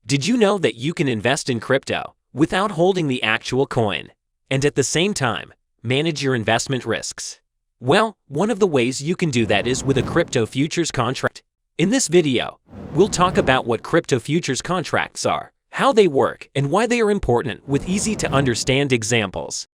Did you know that you can invest in crypto without holding the actual coin, and at the same time, manage your investment risks? Well, one of the ways you can do that is with a crypto futures contract. In this video, we'll talk about what crypto futures contracts are, how they work, and why they are important with easy-to-understand examples.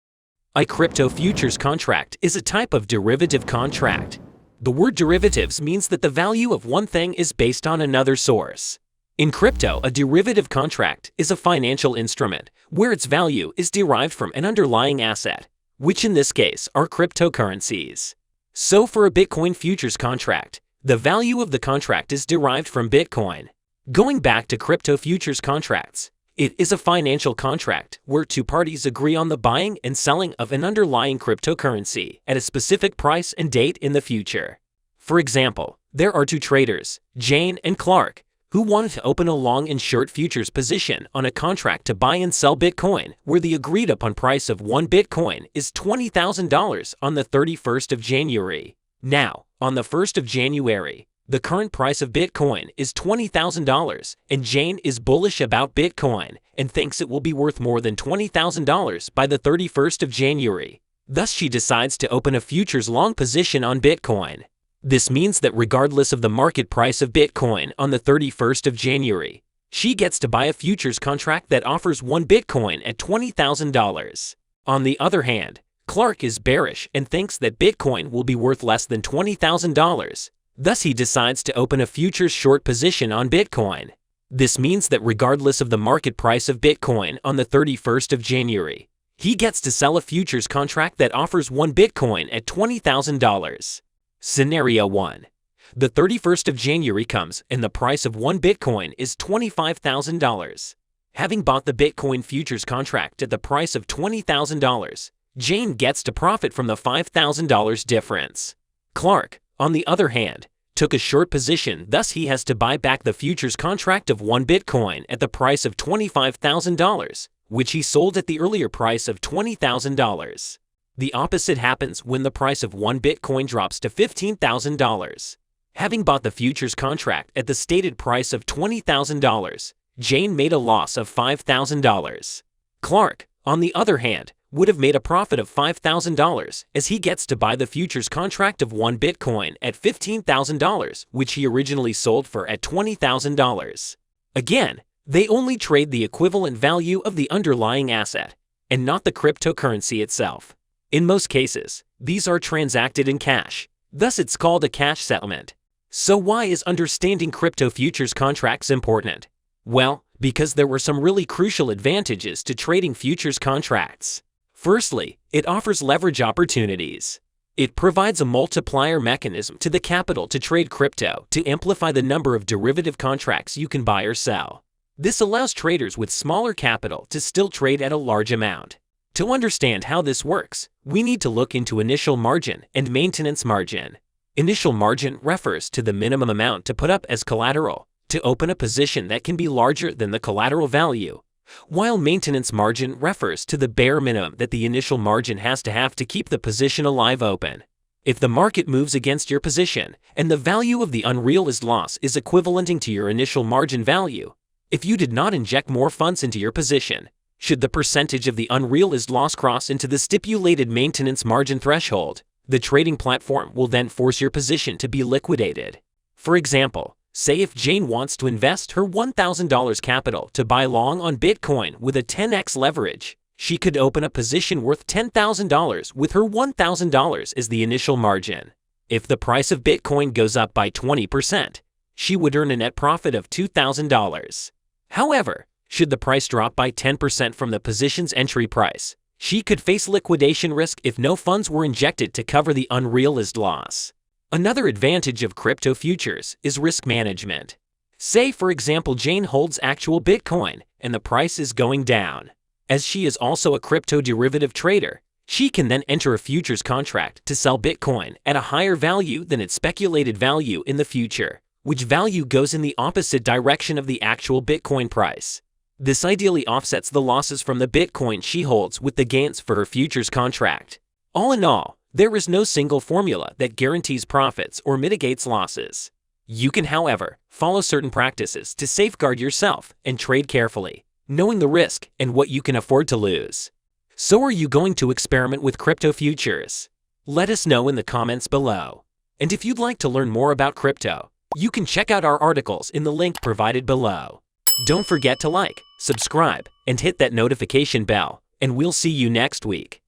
A crypto futures contract is a type of derivative contract. The word derivatives means that the value of one thing is based on another source. In crypto, a derivative contract is a financial instrument where its value is derived from an underlying asset, which in this case are cryptocurrencies. So for a Bitcoin futures contract, the value of the contract is derived from Bitcoin. Going back to crypto futures contracts, it is a financial contract where two parties agree on the buying and selling of an underlying cryptocurrency at a specific price and date in the future. For example, there are two traders, Jane and Clark, who wanted to open a long and short futures position on a contract to buy and sell Bitcoin, where the agreed-upon price of one Bitcoin is $20,000 on the 31st of January. Now, on the 1st of January, the current price of Bitcoin is $20,000, and Jane is bullish about Bitcoin and thinks it will be worth more than $20,000 by the 31st of January. Thus, she decides to open a futures long position on Bitcoin. This means that regardless of the market price of Bitcoin on the 31st of January, she gets to buy a futures contract that offers one Bitcoin at $20,000. On the other hand, Clark is bearish and thinks that Bitcoin will be worth less than $20,000. Thus, he decides to open a futures short position on Bitcoin. This means that regardless of the market price of Bitcoin on the 31st of January, he gets to sell a futures contract that offers one Bitcoin at $20,000. Scenario 1. The 31st of January comes and the price of one Bitcoin is $25,000. Having bought the Bitcoin futures contract at the price of $20,000, Jane gets to profit from the $5,000 difference. Clark, on the other hand, took a short position, thus he has to buy back the futures contract of one Bitcoin at the price of $25,000, which he sold at the earlier price of $20,000. The opposite happens when the price of one Bitcoin drops to $15,000. Having bought the futures contract at the stated price of $20,000, Jane made a loss of $5,000. Clark, on the other hand, would have made a profit of $5,000 as he gets to buy the futures contract of one Bitcoin at $15,000, which he originally sold for at $20,000. Again, they only trade the equivalent value of the underlying asset and not the cryptocurrency itself. In most cases, these are transacted in cash, thus it's called a cash settlement. So why is understanding crypto futures contracts important? Well, because there were some really crucial advantages to trading futures contracts. Firstly, it offers leverage opportunities. It provides a multiplier mechanism to the capital to trade crypto to amplify the number of derivative contracts you can buy or sell. This allows traders with smaller capital to still trade at a large amount. To understand how this works, we need to look into initial margin and maintenance margin. Initial margin refers to the minimum amount to put up as collateral to open a position that can be larger than the collateral value, while maintenance margin refers to the bare minimum that the initial margin has to keep the position alive open. If the market moves against your position and the value of the unrealized loss is equivalenting to your initial margin value, if you did not inject more funds into your position, should the percentage of the unrealized loss cross into the stipulated maintenance margin threshold, the trading platform will then force your position to be liquidated. For example, say if Jane wants to invest her $1,000 capital to buy long on Bitcoin with a 10x leverage, she could open a position worth $10,000 with her $1,000 as the initial margin. If the price of Bitcoin goes up by 20%, she would earn a net profit of $2,000. However, should the price drop by 10% from the position's entry price, she could face liquidation risk if no funds were injected to cover the unrealized loss. Another advantage of crypto futures is risk management. Say, for example, Jane holds actual Bitcoin and the price is going down. As she is also a crypto derivative trader, she can then enter a futures contract to sell Bitcoin at a higher value than its speculated value in the future, which value goes in the opposite direction of the actual Bitcoin price. This ideally offsets the losses from the Bitcoin she holds with the gains for her futures contract. All in all, there is no single formula that guarantees profits or mitigates losses. You can, however, follow certain practices to safeguard yourself and trade carefully, knowing the risk and what you can afford to lose. So are you going to experiment with crypto futures? Let us know in the comments below. And if you'd like to learn more about crypto, you can check out our articles in the link provided below. Don't forget to like, subscribe, and hit that notification bell, and we'll see you next week.